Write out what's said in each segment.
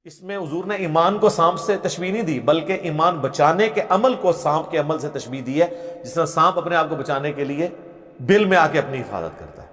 اس میں حضور نے ایمان کو سانپ سے تشبیہ نہیں دی، بلکہ ایمان بچانے کے عمل کو سانپ کے عمل سے تشبیہ دی ہے، جس طرح سانپ اپنے آپ کو بچانے کے لیے بل میں آ کے اپنی حفاظت کرتا ہے۔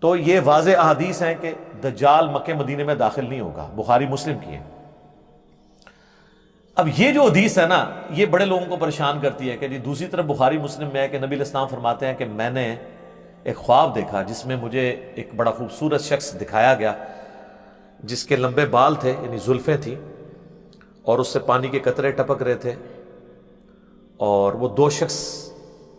تو یہ واضح احادیث ہیں کہ دجال مکہ مدینے میں داخل نہیں ہوگا، بخاری مسلم کی ہے۔ اب یہ جو حدیث ہے نا، یہ بڑے لوگوں کو پریشان کرتی ہے کہ جی دوسری طرف بخاری مسلم میں ہے کہ نبی علیہ السلام فرماتے ہیں کہ میں نے ایک خواب دیکھا جس میں مجھے ایک بڑا خوبصورت شخص دکھایا گیا، جس کے لمبے بال تھے، یعنی زلفیں تھیں، اور اس سے پانی کے قطرے ٹپک رہے تھے، اور وہ دو شخص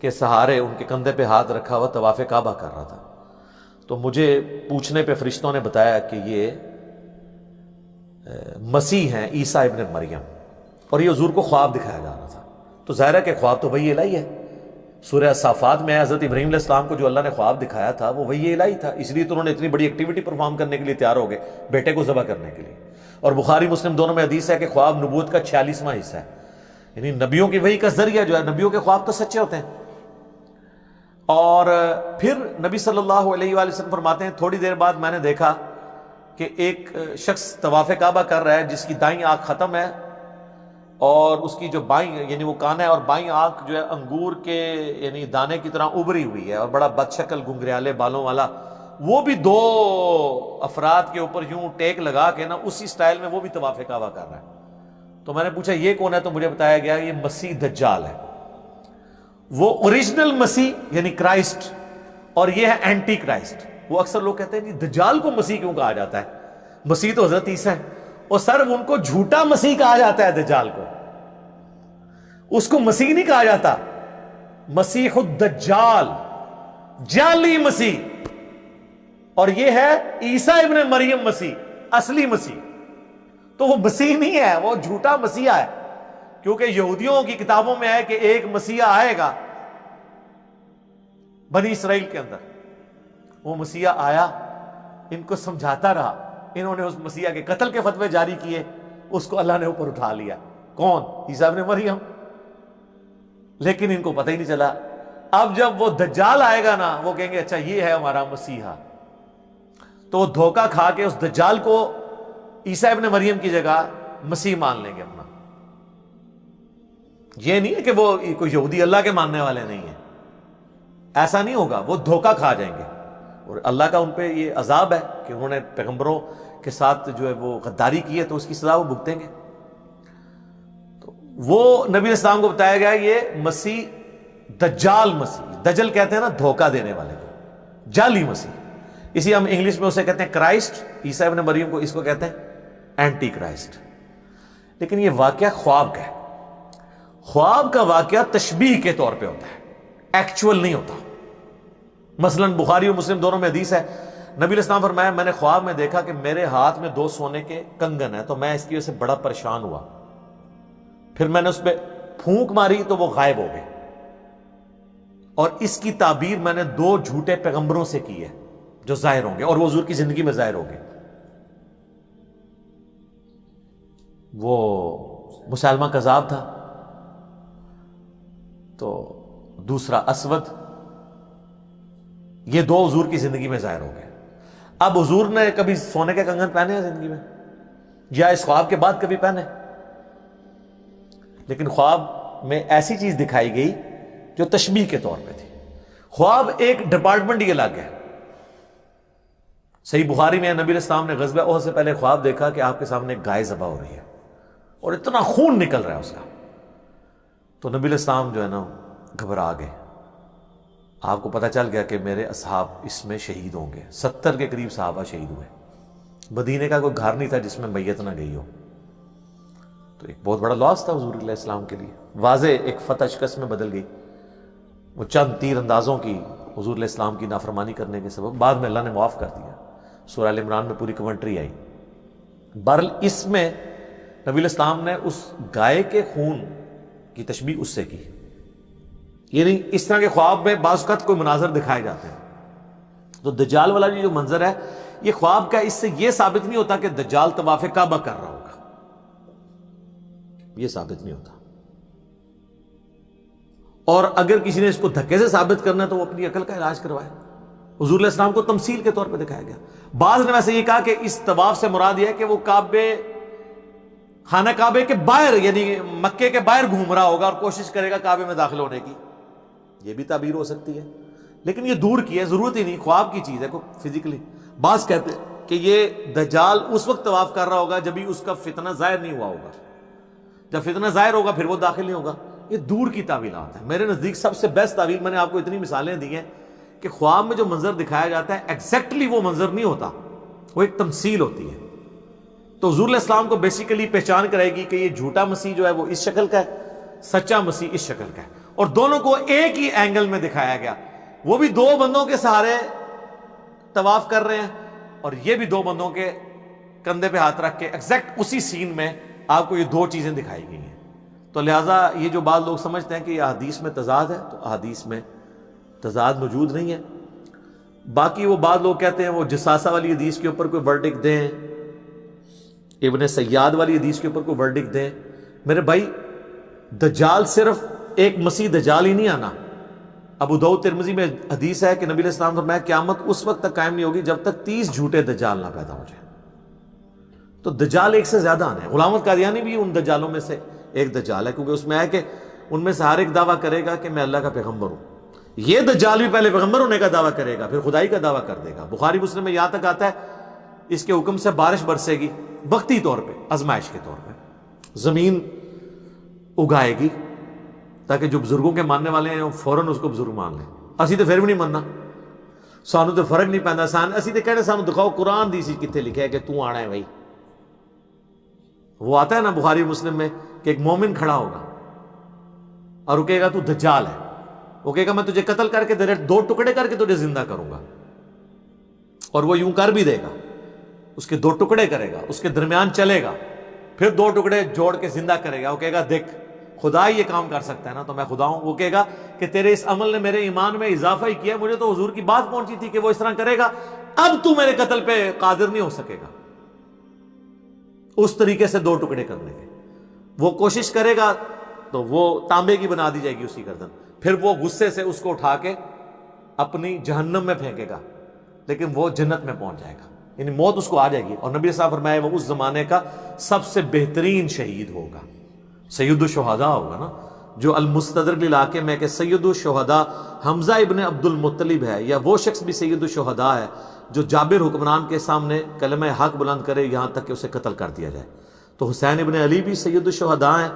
کے سہارے ان کے کندھے پہ ہاتھ رکھا ہوا طواف کعبہ کر رہا تھا۔ تو مجھے پوچھنے پہ فرشتوں نے بتایا کہ یہ مسیح ہیں، عیسیٰ ابن مریم، اور یہ حضور کو خواب دکھایا جا رہا تھا۔ تو ظاہر ہے کہ خواب تو وحی الہی ہے۔ سورہ صافات میں حضرت ابراہیم علیہ السلام کو جو اللہ نے خواب دکھایا تھا وہ وحی الہی تھا، اس لیے تو انہوں نے اتنی بڑی ایکٹیویٹی پرفارم کرنے کے لیے تیار ہو گئے، بیٹے کو ذبح کرنے کے لیے۔ اور بخاری مسلم دونوں میں حدیث ہے کہ خواب نبوت کا 46واں حصہ ہے، یعنی نبیوں کی وحی کا ذریعہ جو ہے، نبیوں کے خواب تو سچے ہوتے ہیں۔ اور پھر نبی صلی اللہ علیہ وآلہ وسلم فرماتے ہیں تھوڑی دیر بعد میں نے دیکھا کہ ایک شخص طواف کعبہ کر رہا ہے جس کی دائیں آنکھ ختم ہے، اور اس کی جو بائیں یعنی وہ کان ہے اور بائیں آنکھ جو ہے انگور کے یعنی دانے کی طرح ابری ہوئی ہے، اور بڑا بد شکل گنگریالے بالوں والا، وہ بھی دو افراد کے اوپر یوں ٹیک لگا کے نا اسی سٹائل میں وہ بھی طواف کعبہ کر رہا ہے۔ تو میں نے پوچھا یہ کون ہے؟ تو مجھے بتایا گیا یہ مسیح دجال ہے، وہ اوریجنل مسیح یعنی کرائسٹ، اور یہ ہے اینٹی کرائسٹ۔ وہ اکثر لوگ کہتے ہیں جی دجال کو مسیح کیوں کہا جاتا ہے؟ مسیح تو حضرت عیسیٰ ہے۔ اور سر ان کو جھوٹا مسیح کہا جاتا ہے، دجال کو، اس کو مسیح نہیں کہا جاتا، مسیح الدجال، جعلی مسیح، اور یہ ہے عیسیٰ ابن مریم مسیح، اصلی مسیح۔ تو وہ مسیح نہیں ہے، وہ جھوٹا مسیح ہے، کیونکہ یہودیوں کی کتابوں میں ہے کہ ایک مسیح آئے گا بنی اسرائیل کے اندر۔ وہ مسیح آیا، ان کو سمجھاتا رہا، انہوں نے اس مسیح کے قتل کے فتوے جاری کیے، اس کو اللہ نے اوپر اٹھا لیا۔ کون؟ عیسیٰ ابن مریم۔ لیکن ان کو پتہ ہی نہیں چلا۔ اب جب وہ دجال آئے گا نا، وہ کہیں گے اچھا یہ ہے ہمارا مسیحا، تو وہ دھوکہ کھا کے اس دجال کو عیسیٰ ابن مریم کی جگہ مسیح مان لیں گے اپنا۔ یہ نہیں ہے کہ وہ کوئی یہودی اللہ کے ماننے والے نہیں ہیں، ایسا نہیں ہوگا، وہ دھوکہ کھا جائیں گے، اور اللہ کا ان پہ یہ عذاب ہے کہ انہوں نے پیغمبروں کے ساتھ جو ہے وہ غداری کی ہے، تو اس کی سزا وہ بھگتیں گے۔ تو وہ نبی علیہ السلام کو بتایا گیا یہ مسیح دجال مسیح، دجل کہتے ہیں نا دھوکہ دینے والے کو، جعلی مسیح، اسی ہم انگلش میں اسے کہتے ہیں کرائسٹ، عیسیٰ ابن مریم کو اس کو کہتے ہیں اینٹی کرائسٹ۔ لیکن یہ واقعہ خواب کا ہے، خواب کا واقعہ تشبیہ کے طور پہ ہوتا ہے، ایکچول نہیں ہوتا۔ مثلا بخاری و مسلم دونوں میں حدیث ہے، نبی علیہ السلام فرمایا میں نے خواب میں دیکھا کہ میرے ہاتھ میں 2 سونے کے کنگن ہیں، تو میں اس کی وجہ سے بڑا پریشان ہوا، پھر میں نے اس پہ پھونک ماری تو وہ غائب ہو گئے، اور اس کی تعبیر میں نے 2 جھوٹے پیغمبروں سے کی ہے جو ظاہر ہوں گے، اور وہ حضور کی زندگی میں ظاہر ہوں گے۔ وہ مسلمہ کذاب تھا، تو دوسرا اسود، یہ 2 حضور کی زندگی میں ظاہر ہو گئے۔ اب حضور نے کبھی سونے کے کنگن پہنے ہیں زندگی میں، یا اس خواب کے بعد کبھی پہنے؟ لیکن خواب میں ایسی چیز دکھائی گئی جو تشبیہ کے طور پہ تھی۔ خواب ایک ڈپارٹمنٹ ہی الگ ہے۔ صحیح بخاری میں نبی علیہ السلام نے غزوہ احد سے پہلے خواب دیکھا کہ آپ کے سامنے ایک گائے ذبح ہو رہی ہے، اور اتنا خون نکل رہا ہے اس کا۔ تو نبی علیہ السلام جو ہے نا گھبرا گئے، آپ کو پتہ چل گیا کہ میرے اصحاب اس میں شہید ہوں گے۔ 70 کے قریب صحابہ شہید ہوئے، مدینے کا کوئی گھر نہیں تھا جس میں میت نہ گئی ہو۔ تو ایک بہت بڑا لاس تھا حضور علیہ السلام کے لیے، واضح ایک فتح شکست میں بدل گئی۔ وہ چند تیر اندازوں کی حضور علیہ السلام کی نافرمانی کرنے کے سبب بعد میں اللہ نے معاف کر دیا، سورہ ال عمران میں پوری کمنٹری آئی۔ بہرحال اس میں نبی علیہ السلام نے اس گائے کے خون کی تشبیہ اس سے کی، یعنی اس طرح کے خواب میں بعض اوقات کوئی مناظر دکھائے جاتے ہیں۔ تو دجال والا جو منظر ہے یہ خواب کا، اس سے یہ ثابت نہیں ہوتا کہ دجال طواف کعبہ کر رہا ہوگا، یہ ثابت نہیں ہوتا۔ اور اگر کسی نے اس کو دھکے سے ثابت کرنا ہے تو وہ اپنی عقل کا علاج کروائے۔ حضور علیہ السلام کو تمثیل کے طور پہ دکھایا گیا۔ بعض نے ویسے یہ کہا کہ اس طواف سے مراد یہ ہے کہ وہ کعبے خانہ کعبے کے باہر یعنی مکے کے باہر گھوم رہا ہوگا اور کوشش کرے گا کعبے میں داخل ہونے کی، یہ بھی تعبیر ہو سکتی ہے، لیکن یہ دور کی ہے، ضرورت ہی نہیں، خواب کی چیز ہے کوئی فزیکلی۔ بعض کہتے ہیں کہ یہ دجال اس وقت طواف کر رہا ہوگا جب ہی اس کا فتنہ ظاہر نہیں ہوا ہوگا، جب فتنہ ظاہر ہوگا پھر وہ داخل نہیں ہوگا۔ یہ دور کی تعویلات ہیں۔ میرے نزدیک سب سے بیسٹ تعویل، میں نے آپ کو اتنی مثالیں دی ہیں کہ خواب میں جو منظر دکھایا جاتا ہے ایگزیکٹلی وہ منظر نہیں ہوتا، وہ ایک تمثیل ہوتی ہے۔ تو حضور علیہ السلام کو بیسیکلی پہچان کرے گی کہ یہ جھوٹا مسیح جو ہے وہ اس شکل کا ہے، سچا مسیح اس شکل کا ہے، اور دونوں کو ایک ہی اینگل میں دکھایا گیا۔ وہ بھی دو بندوں کے سہارے طواف کر رہے ہیں اور یہ بھی دو بندوں کے کندھے پہ ہاتھ رکھ کے ایگزیکٹ اسی سین میں آپ کو یہ دو چیزیں دکھائی گئی ہیں۔ تو لہٰذا یہ جو بعض لوگ سمجھتے ہیں کہ یہ احادیث میں تضاد ہے، تو احادیث میں تضاد موجود نہیں ہے۔ باقی وہ بعض لوگ کہتے ہیں وہ جساسہ والی حدیث کے اوپر کوئی ورڈکٹ دیں، ابن سیاد والی حدیث کے اوپر کوئی ورڈکٹ دیں۔ میرے بھائی دجال صرف ایک مسیح دجال ہی نہیں آنا۔ ابو داؤد ترمذی میں حدیث ہے کہ نبی علیہ السلام فرمایا قیامت اس وقت تک قائم نہیں ہوگی جب تک 30 جھوٹے دجال نہ پیدا ہو جائیں۔ تو دجال ایک سے زیادہ آنے ہیں۔ غلام احمد قادیانی بھی ان دجالوں میں سے ایک دجال ہے، کیونکہ اس میں ہے کہ ان میں سے ہر ایک دعویٰ کرے گا کہ میں اللہ کا پیغمبر ہوں۔ یہ دجال بھی پہلے پیغمبر ہونے کا دعویٰ کرے گا، پھر خدائی کا دعویٰ کر دے گا۔ بخاری مسلم میں یہاں تک آتا ہے اس کے حکم سے بارش برسے گی، وقتی طور پہ، آزمائش کے طور پہ زمین اگائے گی تاکہ جو بزرگوں کے ماننے والے ہیں وہ فوراً اس کو بزرگ مان لیں۔ اسی تو پھر بھی نہیں ماننا، سانو تو فرق نہیں پہنتا، اسی تو کہنے سانو دکھاؤ قرآن دی سی کتنے لکھا ہے کہ تو آنا ہے بھائی۔ وہ آتا ہے نا بخاری مسلم میں کہ ایک مومن کھڑا ہوگا اور وہ کہے گا تو دجال ہے، وہ کہے گا میں تجھے قتل کر کے دو ٹکڑے کر کے تجھے زندہ کروں گا، اور وہ یوں کر بھی دے گا، اس کے دو ٹکڑے کرے گا، اس کے درمیان چلے گا، پھر دو ٹکڑے جوڑ کے زندہ کرے گا۔ وہ کہے گا دیکھ خدا ہی یہ کام کر سکتا ہے نا، تو میں خدا ہوں۔ وہ کہے گا کہ تیرے اس عمل نے میرے ایمان میں اضافہ ہی کیا، مجھے تو حضور کی بات پہنچی تھی کہ وہ اس طرح کرے گا، اب تو میرے قتل پہ قادر نہیں ہو سکے گا۔ اس طریقے سے دو ٹکڑے کرنے کے وہ کوشش کرے گا تو وہ تانبے کی بنا دی جائے گی اس کی گردن، پھر وہ غصے سے اس کو اٹھا کے اپنی جہنم میں پھینکے گا، لیکن وہ جنت میں پہنچ جائے گا، یعنی موت اس کو آ جائے گی۔ اور نبی صاحب فرمائے وہ اس زمانے کا سب سے بہترین شہید ہوگا، سید الشہداء ہوگا نا، جو المستدرک علاقے میں کہ سید الشہداء حمزہ ابن عبد المطلب ہے، یا وہ شخص بھی سید الشہداء ہے جو جابر حکمران کے سامنے کلمہ حق بلند کرے یہاں تک کہ اسے قتل کر دیا جائے۔ تو حسین ابن علی بھی سید الشہداء ہیں،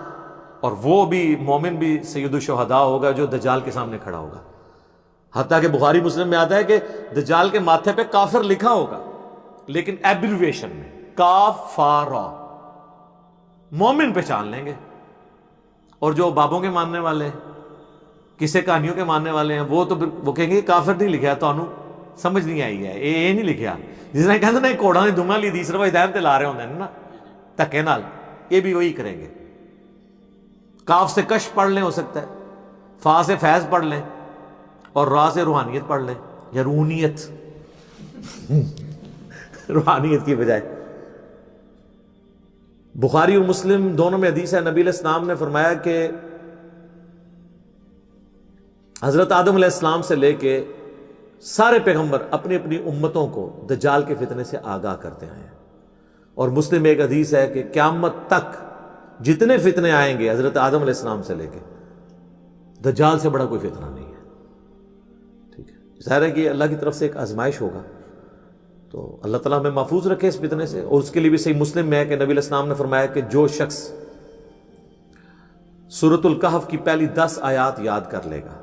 اور وہ بھی مومن بھی سید الشہداء ہوگا جو دجال کے سامنے کھڑا ہوگا۔ حتیٰ کہ بخاری مسلم میں آتا ہے کہ دجال کے ماتھے پہ کافر لکھا ہوگا، لیکن ایبریویشن میں کافارا، مومن پہچان لیں گے۔ اور جو بابوں کے ماننے والے، کسے کہانیوں کے ماننے والے ہیں، وہ تو وہ کہیں گے کافر نہیں لکھا، تو انہوں سمجھ نہیں آئی ہے، یہ نہیں لکھا۔ جس نے کہتے ہیں کوڑا نے دھما لی دی، صرف ہدایت لا رہے ہوندے نا دھکے نال، یہ بھی وہی کریں گے۔ کاف سے کش پڑھ لیں، ہو سکتا ہے فا سے فیض پڑھ لیں، اور را سے روحانیت پڑھ لیں، یا روحانیت روحانیت کی بجائے۔ بخاری اور مسلم دونوں میں حدیث ہے، نبی علیہ السلام نے فرمایا کہ حضرت آدم علیہ السلام سے لے کے سارے پیغمبر اپنی اپنی امتوں کو دجال کے فتنے سے آگاہ کرتے آئے ہیں۔ اور مسلم میں ایک حدیث ہے کہ قیامت تک جتنے فتنے آئیں گے حضرت آدم علیہ السلام سے لے کے، دجال سے بڑا کوئی فتنہ نہیں ہے۔ ٹھیک ہے، ظاہر ہے کہ اللہ کی طرف سے ایک آزمائش ہوگا، تو اللہ تعالیٰ ہمیں محفوظ رکھے اس فتنے سے۔ اور اس کے لیے بھی صحیح مسلم میں ہے کہ نبی علیہ السلام نے فرمایا کہ جو شخص سورۃ الکہف کی پہلی 10 آیات یاد کر لے گا،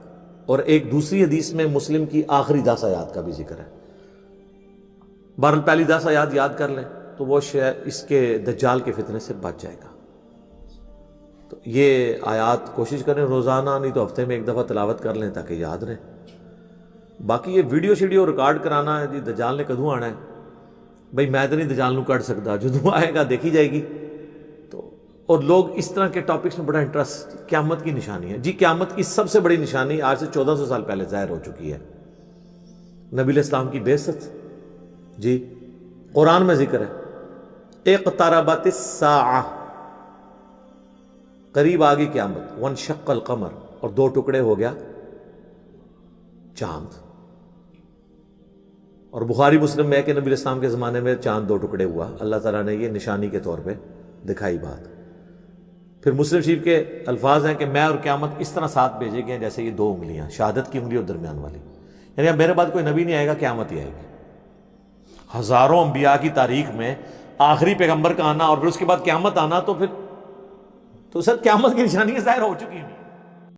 اور ایک دوسری حدیث میں مسلم کی آخری 10 آیات کا بھی ذکر ہے، بہرحال پہلی 10 آیات یاد کر لیں تو وہ اس کے دجال کے فتنے سے بچ جائے گا۔ تو یہ آیات کوشش کریں روزانہ، نہیں تو ہفتے میں ایک دفعہ تلاوت کر لیں تاکہ یاد رہے۔ باقی یہ ویڈیو شیڈیو ریکارڈ کرانا ہے جی دجال نے کدوں آنا ہے، بھائی میں تو نہیں دجال نو کٹ سکتا، جدوں آئے گا دیکھی جائے گی۔ تو اور لوگ اس طرح کے ٹاپکس میں بڑا انٹرسٹ، قیامت کی نشانی ہے جی، قیامت کی سب سے بڑی نشانی آج سے 1400 سال پہلے ظاہر ہو چکی ہے، نبی علیہ السلام کی بعثت جی، قرآن میں ذکر ہے اقتربت الساعہ، قریب آ گئی قیامت، وانشق القمر، اور 2 ٹکڑے ہو گیا چاند۔ اور بخاری مسلم میں ہے کہ نبی علیہ السلام کے زمانے میں چاند 2 ٹکڑے ہوا، اللہ تعالیٰ نے یہ نشانی کے طور پہ دکھائی بات۔ پھر مسلم شریف کے الفاظ ہیں کہ میں اور قیامت اس طرح ساتھ بھیجے گئے جیسے یہ دو انگلیاں، شہادت کی انگلی اور درمیان والی، یعنی اب میرے بعد کوئی نبی نہیں آئے گا، قیامت ہی آئے گی۔ ہزاروں انبیاء کی تاریخ میں آخری پیغمبر کا آنا اور پھر اس کے بعد قیامت آنا، تو پھر تو سر قیامت کی نشانیاں ظاہر ہو چکی ہیں۔